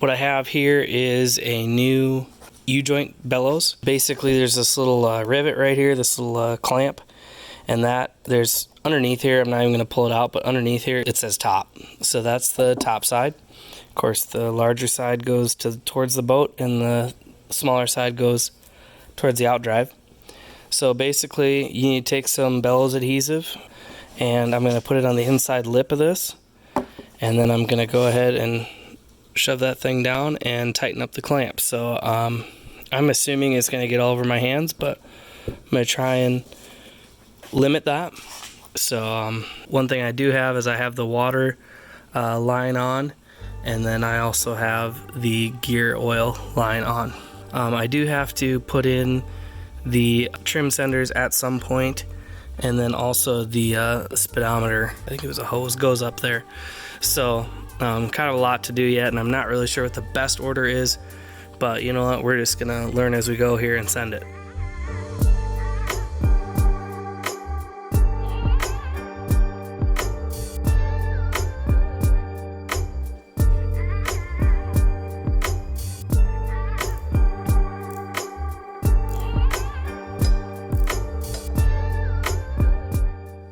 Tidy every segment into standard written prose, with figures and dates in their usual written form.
What I have here is a new U-joint bellows. Basically there's this little rivet right here, this little clamp, and that there's underneath here, I'm not even going to pull it out, but underneath here it says top. So that's the top side. Of course the larger side goes towards the boat and the smaller side goes towards the outdrive. So basically you need to take some bellows adhesive, and I'm going to put it on the inside lip of this, and then I'm going to go ahead and shove that thing down and tighten up the clamp. So I'm assuming it's going to get all over my hands, but I'm going to try and limit that. So one thing I do have is I have the water line on, and then I also have the gear oil line on. I do have to put in the trim senders at some point, and then also the speedometer, I think it was a hose, goes up there. So kind of a lot to do yet, and I'm not really sure what the best order is, but you know what, we're just gonna learn as we go here and send it.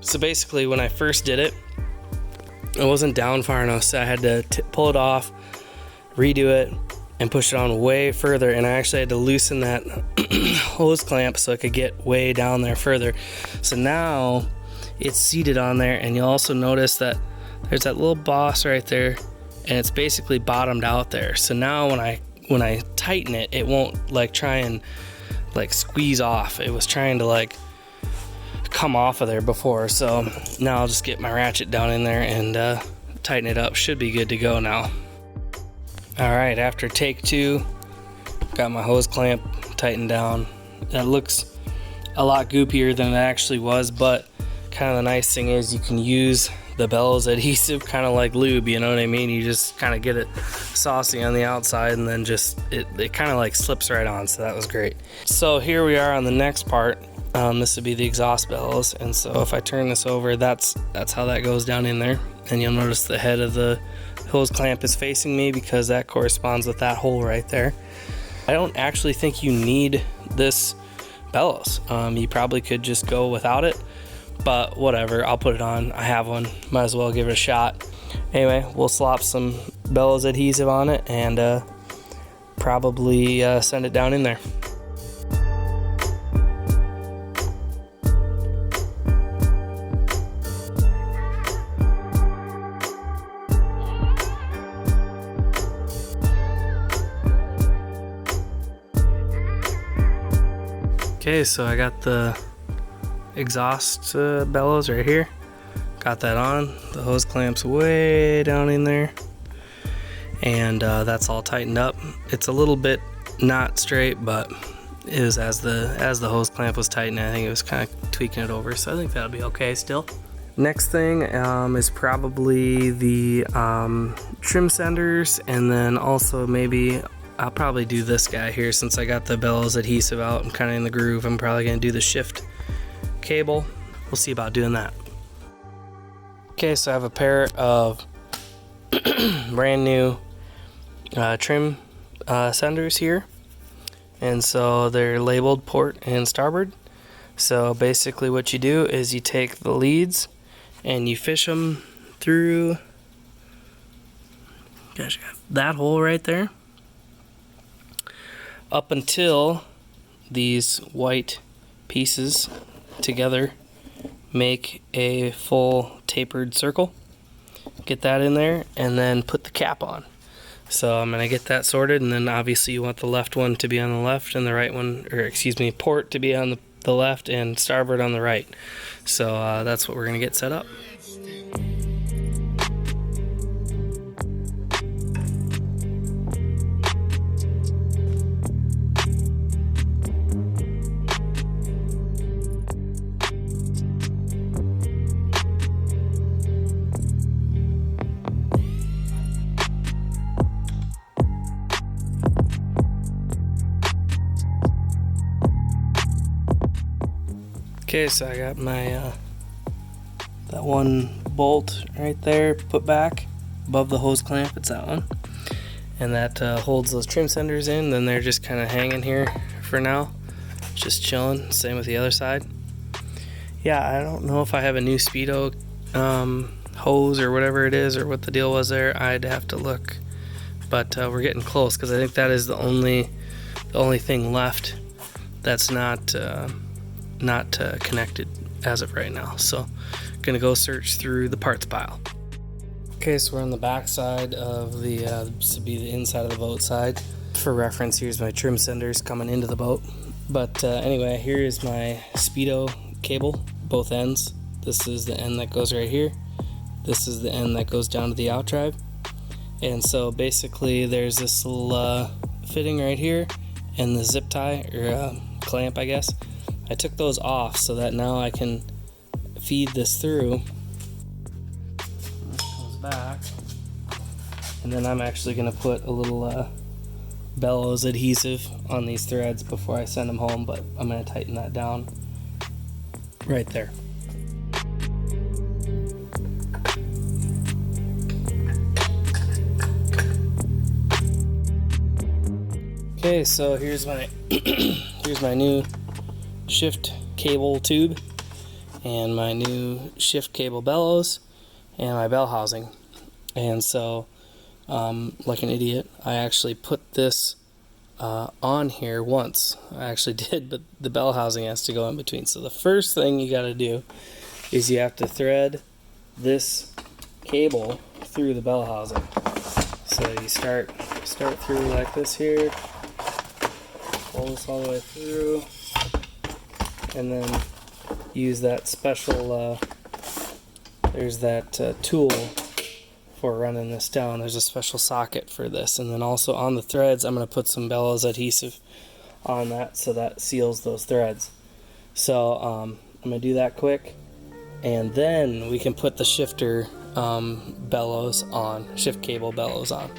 So basically when I first did it, it wasn't down far enough, so I had to pull it off, redo it, and push it on way further, and I actually had to loosen that hose clamp so it could get way down there further. So now it's seated on there, and you'll also notice that there's that little boss right there, and it's basically bottomed out there. So now when I tighten it, it won't like try and like squeeze off. It was trying to like come off of there before, so now I'll just get my ratchet down in there and tighten it up. Should be good to go now. Alright, after take 2, got my hose clamp tightened down. That looks a lot goopier than it actually was, but kind of the nice thing is you can use the bellows adhesive kind of like lube, you know what I mean? You just kind of get it saucy on the outside, and then just it kind of like slips right on, so that was great. So here we are on the next part. This would be the exhaust bellows, and so if I turn this over, that's how that goes down in there, and you'll notice the head of the hose clamp is facing me because that corresponds with that hole right there. I don't actually think you need this bellows. You probably could just go without it, but whatever, I'll put it on. I have one, might as well give it a shot. Anyway, we'll slop some bellows adhesive on it and probably send it down in there. Okay, so I got the exhaust bellows right here. Got that on. The hose clamp's way down in there, and that's all tightened up. It's a little bit not straight, but it was as the hose clamp was tightening, I think it was kind of tweaking it over, so I think that'll be okay still. Next thing is probably the trim senders, and then also maybe I'll probably do this guy here since I got the bellows adhesive out. I'm kind of in the groove. I'm probably going to do the shift cable. We'll see about doing that. Okay, so I have a pair of brand new trim senders here. And so they're labeled port and starboard. So basically what you do is you take the leads and you fish them through, gosh, that hole right there, up until these white pieces together make a full tapered circle. Get that in there and then put the cap on. So I'm going to get that sorted, and then obviously you want the left one to be on the left and the right one, or excuse me, port to be on the left and starboard on the right. So that's what we're going to get set up. Okay, so I got my that one bolt right there put back above the hose clamp. It's that one, and that holds those trim senders in. Then they're just kind of hanging here for now, just chilling. Same with the other side. Yeah, I don't know if I have a new Speedo hose or whatever it is, or what the deal was there. I'd have to look, but we're getting close, because I think that is the only thing left that's not connected as of right now. So gonna go search through the parts pile. Okay, so we're on the back side of the this would be the inside of the boat side. For reference, here's my trim senders coming into the boat. But anyway, here is my Speedo cable, both ends. This is the end that goes right here. This is the end that goes down to the out drive. And so basically there's this little fitting right here and the zip tie, or clamp, I guess. I took those off so that now I can feed this through. This comes back. And then I'm actually gonna put a little Bellows adhesive on these threads before I send them home, but I'm gonna tighten that down right there. Okay, so here's my here's my new shift cable tube and my new shift cable bellows and my bell housing. And so like an idiot, I actually put this on here once. I actually did, but the bell housing has to go in between. So the first thing you got to do is you have to thread this cable through the bell housing. So you start through like this here, pull this all the way through, and then use that special there's that tool for running this down. There's a special socket for this, and then also on the threads I'm going to put some Bellows adhesive on that so that seals those threads. So I'm going to do that quick, and then we can put the shifter bellows on, shift cable bellows on.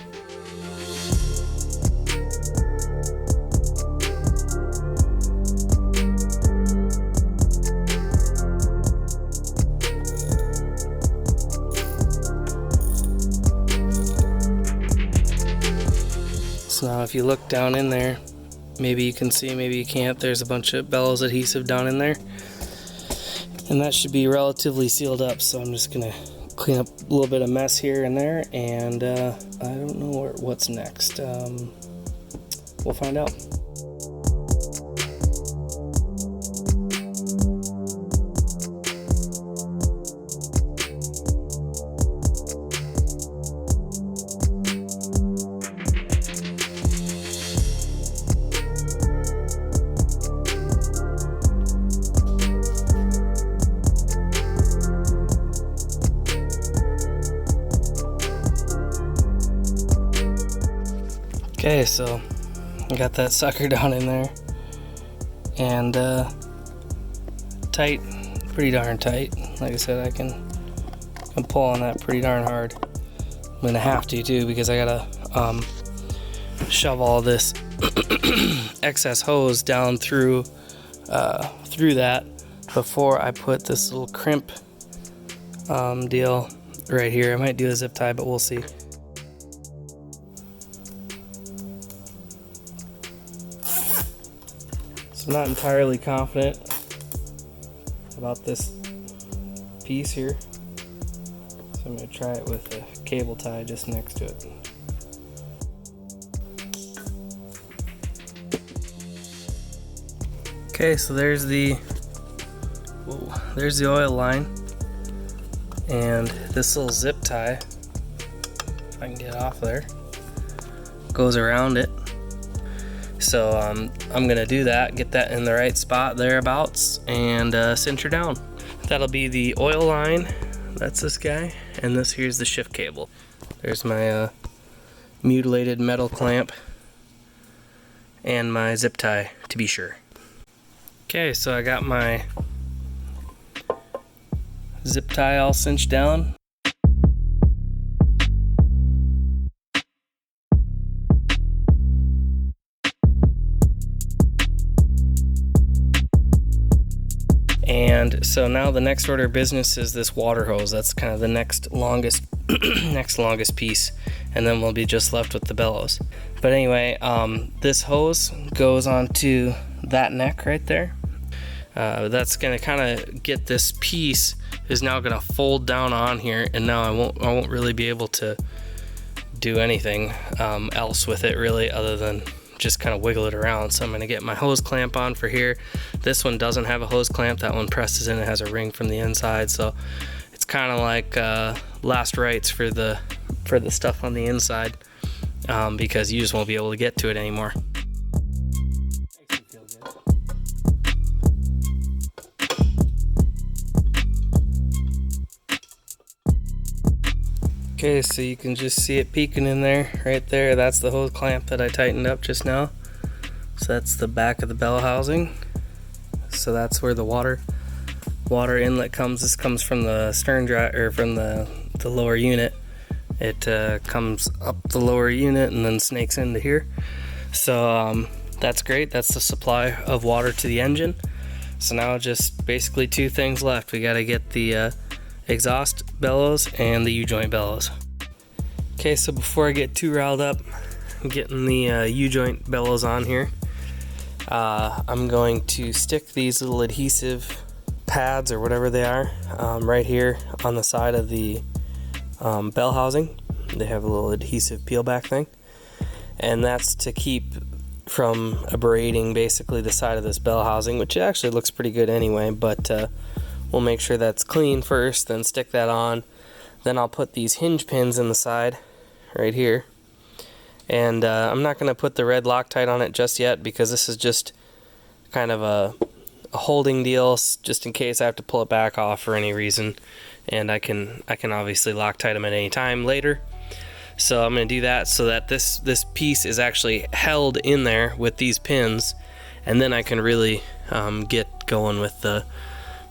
So now if you look down in there, maybe you can see, maybe you can't, there's a bunch of Bellows adhesive down in there. And that should be relatively sealed up, so I'm just gonna clean up a little bit of mess here and there, and I don't know what's next. We'll find out. Okay, so I got that sucker down in there, and tight, pretty darn tight. Like I said, I can pull on that pretty darn hard. I'm gonna have to too, because I gotta shove all this excess hose down through that before I put this little crimp deal right here. I might do a zip tie, but we'll see. So I'm not entirely confident about this piece here, so I'm going to try it with a cable tie just next to it. Okay, so there's the oil line, and this little zip tie, if I can get off there, goes around it. So I'm gonna do that, get that in the right spot thereabouts, and cinch her down. That'll be the oil line, that's this guy, and this here's the shift cable. There's my mutilated metal clamp and my zip tie, to be sure. Okay, so I got my zip tie all cinched down. And so now the next order of business is this water hose. That's kind of the next longest next longest piece, and then we'll be just left with the bellows. But anyway, this hose goes onto that neck right there. That's gonna kind of get this piece is now gonna fold down on here, and now I won't really be able to do anything else with it really, other than just kind of wiggle it around. So I'm gonna get my hose clamp on for here. This one doesn't have a hose clamp. That one presses in. It has a ring from the inside, so it's kind of like last rites for the stuff on the inside, because you just won't be able to get to it anymore. Okay, so you can just see it peeking in there, right there. That's the hose clamp that I tightened up just now. So that's the back of the bellow housing. So that's where the water inlet comes. This comes from the stern drive, or from the lower unit. It comes up the lower unit and then snakes into here. So that's great. That's the supply of water to the engine. So now just basically two things left. We got to get the exhaust bellows and the U-joint bellows. Okay, so before I get too riled up, I'm getting the U-joint bellows on here. I'm going to stick these little adhesive pads or whatever they are right here on the side of the bell housing. They have a little adhesive peel back thing, and that's to keep from abrading basically the side of this bell housing, which actually looks pretty good anyway, but we'll make sure that's clean first, then stick that on. Then I'll put these hinge pins in the side right here. And I'm not going to put the red Loctite on it just yet, because this is just kind of a holding deal, just in case I have to pull it back off for any reason. And I can obviously Loctite them at any time later. So I'm going to do that so that this piece is actually held in there with these pins, and then I can really get going with the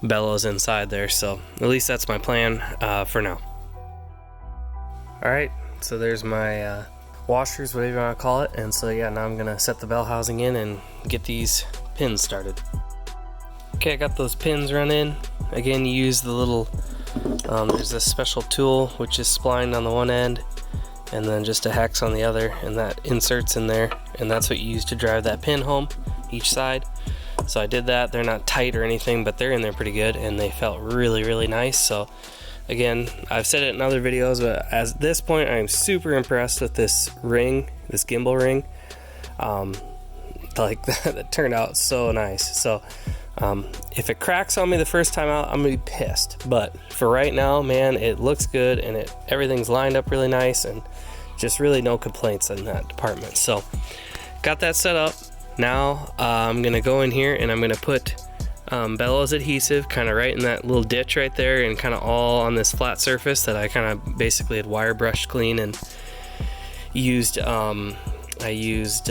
bellows inside there. So at least that's my plan for now. Alright, so there's my washers, whatever you want to call it, and so yeah, now I'm gonna set the bell housing in and get these pins started. Okay, I got those pins run in. Again, you use the little there's this special tool which is splined on the one end and then just a hex on the other, and that inserts in there, and that's what you use to drive that pin home each side. So I did that. They're not tight or anything, but they're in there pretty good, and they felt really nice. So again, I've said it in other videos, but at this point I'm super impressed with this ring, this gimbal ring. Like that turned out so nice. So if it cracks on me the first time out, I'm gonna be pissed, but for right now, man, it looks good, and everything's lined up really nice, and just really no complaints in that department. So got that set up. Now I'm gonna go in here and I'm gonna put bellows adhesive kind of right in that little ditch right there, and kind of all on this flat surface that I kind of basically had wire brushed clean, and used I used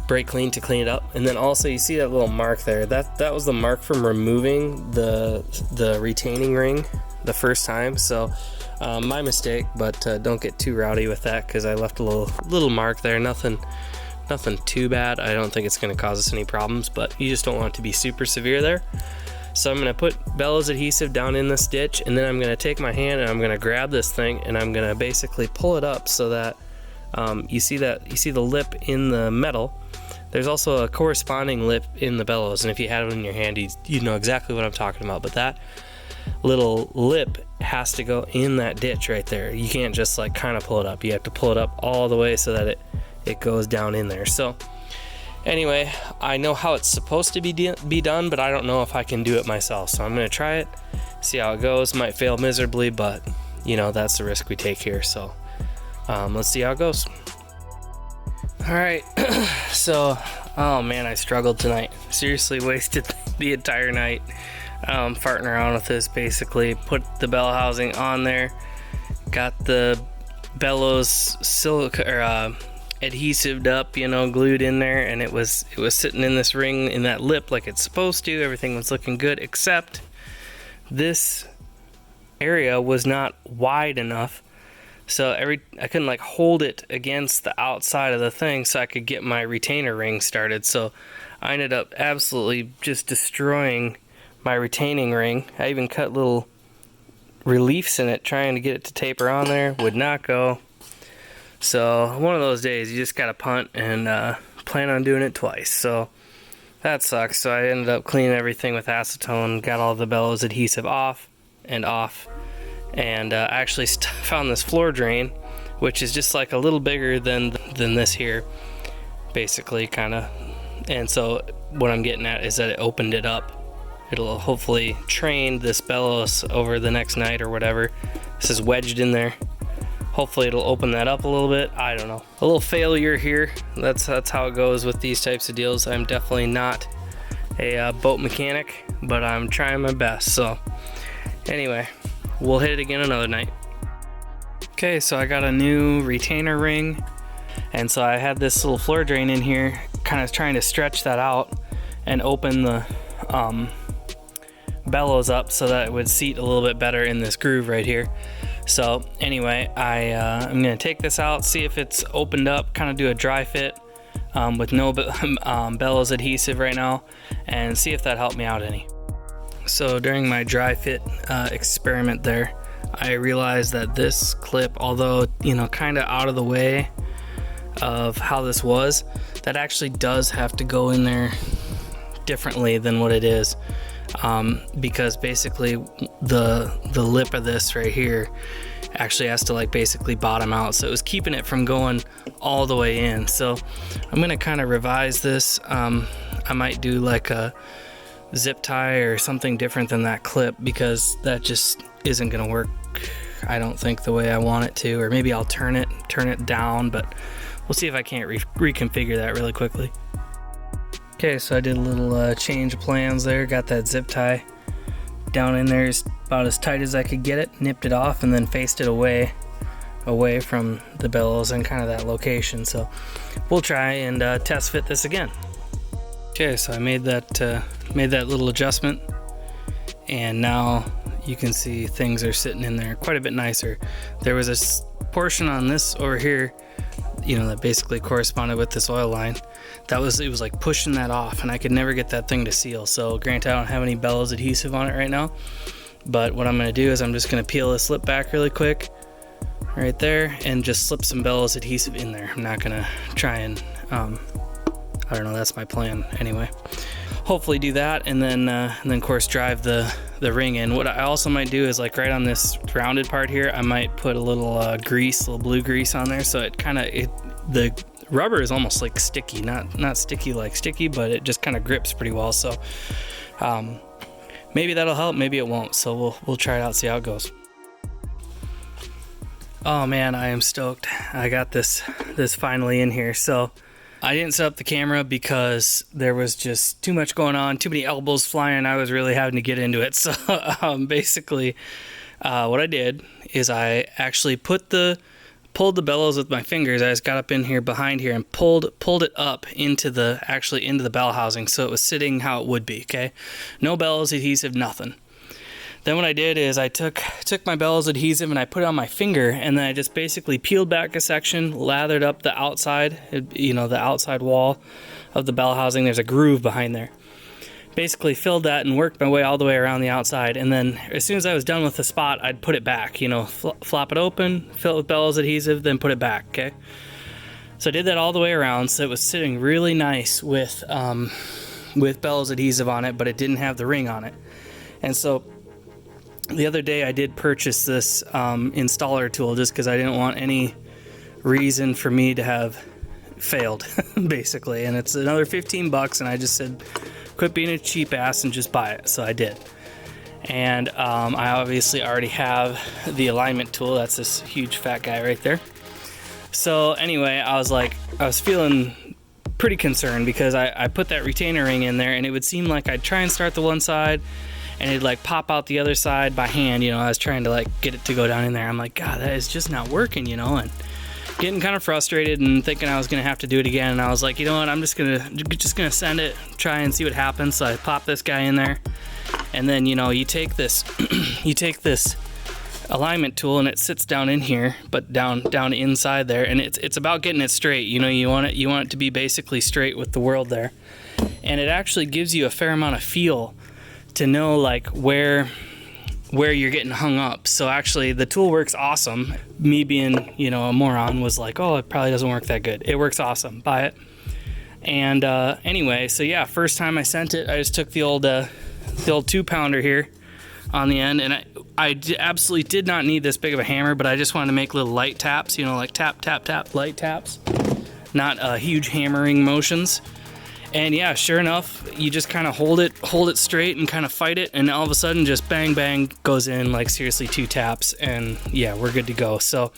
brake clean to clean it up. And then also you see that little mark there, that was the mark from removing the retaining ring the first time. So my mistake, but don't get too rowdy with that, because I left a little mark there. Nothing too bad. I don't think it's going to cause us any problems, but you just don't want it to be super severe there. So I'm going to put bellows adhesive down in this ditch, and then I'm going to take my hand and I'm going to grab this thing, and I'm going to basically pull it up so that you see the lip in the metal. There's also a corresponding lip in the bellows, and if you had it in your hand, you'd know exactly what I'm talking about. But that little lip has to go in that ditch right there. You can't just like kind of pull it up. You have to pull it up all the way so that it goes down in there. So anyway, I know how it's supposed to be done, but I don't know if I can do it myself. So I'm going to try it, see how it goes. Might fail miserably, but you know, that's the risk we take here. So let's see how it goes. All right. So, oh man, I struggled tonight. Seriously wasted the entire night farting around with this. Basically put the bell housing on there, got the bellows adhesived up, you know, glued in there, and it was sitting in this ring in that lip like it's supposed to. Everything was looking good, except this area was not wide enough, so I couldn't like hold it against the outside of the thing so I could get my retainer ring started. So I ended up absolutely just destroying my retaining ring. I even cut little reliefs in it, trying to get it to taper on there, would not go. So one of those days, you just gotta punt and plan on doing it twice. So that sucks. So I ended up cleaning everything with acetone, got all the Bellows adhesive off, and I actually found this floor drain, which is just like a little bigger than this here, basically, kind of. And so what I'm getting at is that it opened it up. It'll hopefully train this Bellows over the next night or whatever. This is wedged in there. Hopefully it'll open that up a little bit. I don't know. A little failure here. That's how it goes with these types of deals. I'm definitely not a boat mechanic, but I'm trying my best. So anyway, we'll hit it again another night. Okay, so I got a new retainer ring, and so I had this little floor drain in here, kind of trying to stretch that out and open the Bellows up so that it would seat a little bit better in this groove right here. So anyway, I'm gonna take this out, see if it's opened up, kind of do a dry fit with no Bellows adhesive right now, and see if that helped me out any. So during my dry fit experiment there, I realized that this clip, although kind of out of the way of how this was, that actually does have to go in there differently than what it is. Because basically the lip of this right here actually has to like basically bottom out, so it was keeping it from going all the way in. So I'm gonna kind of revise this. I might do like a zip tie or something different than that clip, because that just isn't gonna work, I don't think, the way I want it to. Or maybe I'll turn it down, but we'll see if I can't reconfigure that really quickly. Okay, so I did a little change of plans there. Got that zip tie down in there about as tight as I could get it, nipped it off, and then faced it away from the Bellows and kind of that location. So we'll try and test fit this again. Okay, so I made that little adjustment, and now you can see things are sitting in there quite a bit nicer. There was a portion on this over here, that basically corresponded with this oil line. It was like pushing that off, and I could never get that thing to seal. So granted, I don't have any Bellows adhesive on it right now, but what I'm going to do is I'm just going to peel this lip back really quick right there and just slip some Bellows adhesive in there. I'm not going to try and I don't know, that's my plan anyway. Hopefully do that, and then of course drive the ring in. What I also might do is, like, right on this rounded part here, I might put a little little blue grease on there, so the rubber is almost like sticky, not sticky like sticky, but it just kind of grips pretty well. So maybe that'll help, maybe it won't. So we'll try it out, see how it goes. Oh man, I am stoked. I got this finally in here. So I didn't set up the camera because there was just too much going on, too many elbows flying. I was really having to get into it. So basically what I did is I actually pulled the Bellows with my fingers. I just got up in here behind here and pulled it up into the bell housing, so it was sitting how it would be. Okay, no Bellows adhesive, nothing. Then what I did is I took my Bellows adhesive and I put it on my finger, and then I just basically peeled back a section, lathered up the outside, the outside wall of the bell housing. There's a groove behind there. Basically filled that and worked my way all the way around the outside, and then as soon as I was done with the spot, I'd put it back, flop it open, fill it with Bellows adhesive, then put it back. Okay, so I did that all the way around, so it was sitting really nice with Bellows adhesive on it, but it didn't have the ring on it. And so the other day I did purchase this installer tool, just because I didn't want any reason for me to have failed basically, and it's another $15, and I just said, quit being a cheap ass and just buy it. So I did. And I obviously already have the alignment tool. That's this huge fat guy right there. So anyway, I was feeling pretty concerned, because I put that retainer ring in there, and it would seem like I'd try and start the one side and it'd like pop out the other side by hand. I was trying to like get it to go down in there. I'm like, God, that is just not working, and getting kind of frustrated and thinking I was gonna have to do it again. And I was like, you know what, I'm just gonna send it, try and see what happens. So I pop this guy in there, and then you take this alignment tool, and it sits down in here, but down inside there, and it's about getting it straight. You want it to be basically straight with the world there, and it actually gives you a fair amount of feel to know like where where you're getting hung up. So actually the tool works awesome. Me being, you know, a moron was like, oh, it probably doesn't work that good. It works awesome, buy it. And anyway, so yeah, first time I sent it, I just took the old 2-pounder here on the end, and I absolutely did not need this big of a hammer, but I just wanted to make little light taps, you know, like tap, tap, tap, light taps, not huge hammering motions. And yeah, sure enough, you just kind of hold it straight and kind of fight it, and all of a sudden just bang, bang goes in, like seriously 2 taps, and yeah, we're good to go. So,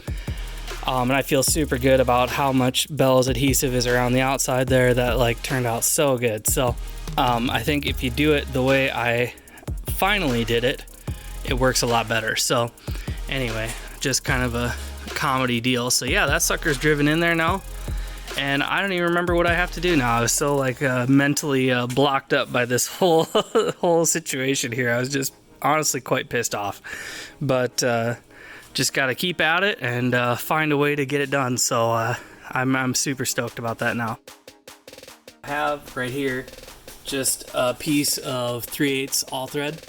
and I feel super good about how much Bellows adhesive is around the outside there. That like turned out so good. So, I think if you do it the way I finally did it, it works a lot better. So anyway, just kind of a comedy deal. So yeah, that sucker's driven in there now. And I don't even remember what I have to do now. I was so like mentally blocked up by this whole whole situation here. I was just honestly quite pissed off, but just got to keep at it and find a way to get it done. So I'm super stoked about that now. I have right here just a piece of 3/8 all thread,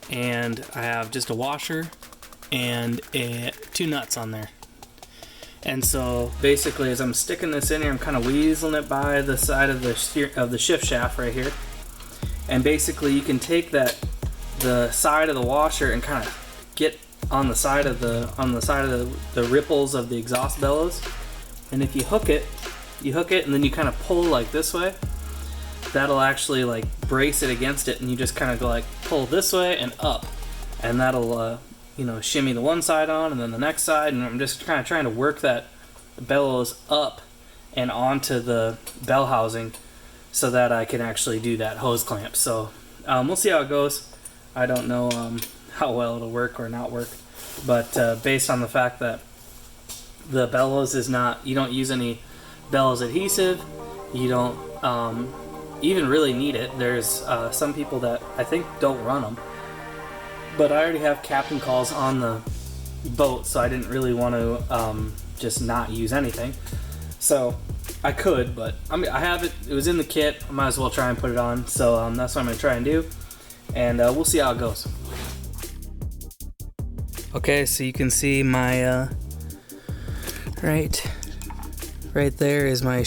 and I have just a washer and 2 nuts on there. And so basically, as I'm sticking this in here, I'm kind of weaseling it by the side of the shift shaft right here. And basically, you can take the side of the washer and kind of get on the side of the ripples of the exhaust bellows. And if you hook it, and then you kind of pull like this way. That'll actually like brace it against it, and you just kind of go like pull this way and up, and that'll you know, shimmy the one side on and then the next side, and I'm just kind of trying to work that bellows up and onto the bell housing so that I can actually do that hose clamp. So we'll see how it goes. I don't know how well it'll work or not work, but based on the fact that the bellows is not, you don't use any bellows adhesive, you don't even really need it. There's some people that I think don't run them, but I already have captain calls on the boat, so I didn't really want to just not use anything. So I could, but I have it. It was in the kit. I might as well try and put it on. So that's what I'm going to try and do, and we'll see how it goes. Okay, so you can see my right there is my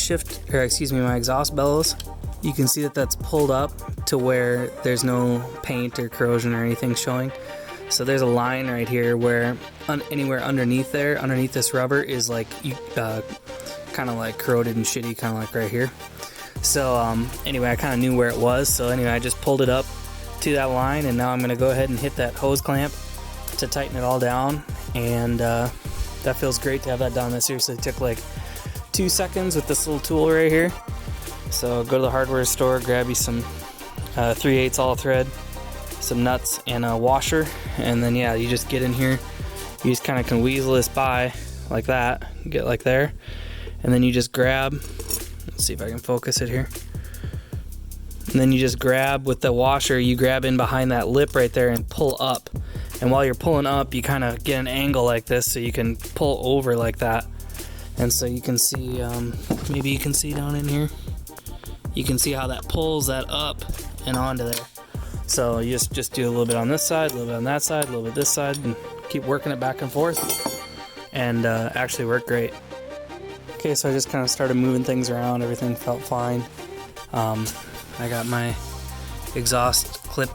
my exhaust bellows. You can see that that's pulled up to where there's no paint or corrosion or anything showing. So there's a line right here where anywhere underneath this rubber is like kind of like corroded and shitty, kind of like right here. So anyway, I kind of knew where it was. So anyway, I just pulled it up to that line, and now I'm going to go ahead and hit that hose clamp to tighten it all down. And that feels great to have that done. That seriously took like 2 seconds with this little tool right here. So go to the hardware store, grab you some 3/8 all thread, some nuts, and a washer, and then yeah, you just get in here. You just kind of can weasel this by like that, get like there, and then you just grab. Let's see if I can focus it here. And then you just grab with the washer. You grab in behind that lip right there and pull up. And while you're pulling up, you kind of get an angle like this, so you can pull over like that. And so you can see, maybe you can see down in here. You can see how that pulls that up and onto there. So you just do a little bit on this side, a little bit on that side, a little bit this side, and keep working it back and forth, and actually worked great. Okay, so I just kind of started moving things around. Everything felt fine. I got my exhaust clip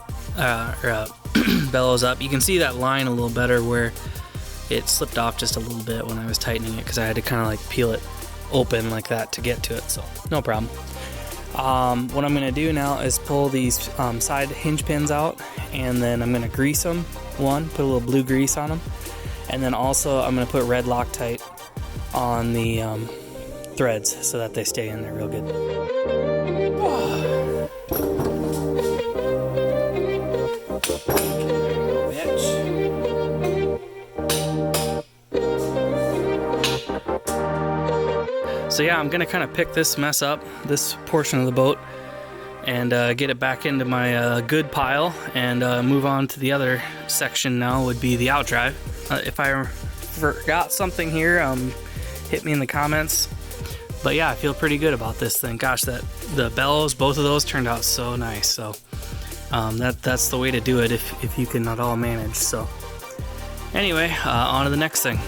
bellows up. You can see that line a little better where it slipped off just a little bit when I was tightening it, because I had to kind of like peel it open like that to get to it, so no problem. What I'm going to do now is pull these side hinge pins out, and then I'm going to grease them. Put a little blue grease on them, and then also I'm going to put red Loctite on the threads so that they stay in there real good. So yeah, I'm gonna kind of pick this mess up, this portion of the boat, and get it back into my good pile, and move on to the other section now, would be the outdrive. If I forgot something here, hit me in the comments. But yeah, I feel pretty good about this thing. Gosh, the bellows, both of those turned out so nice. So That's the way to do it if you can at all manage. So anyway, on to the next thing.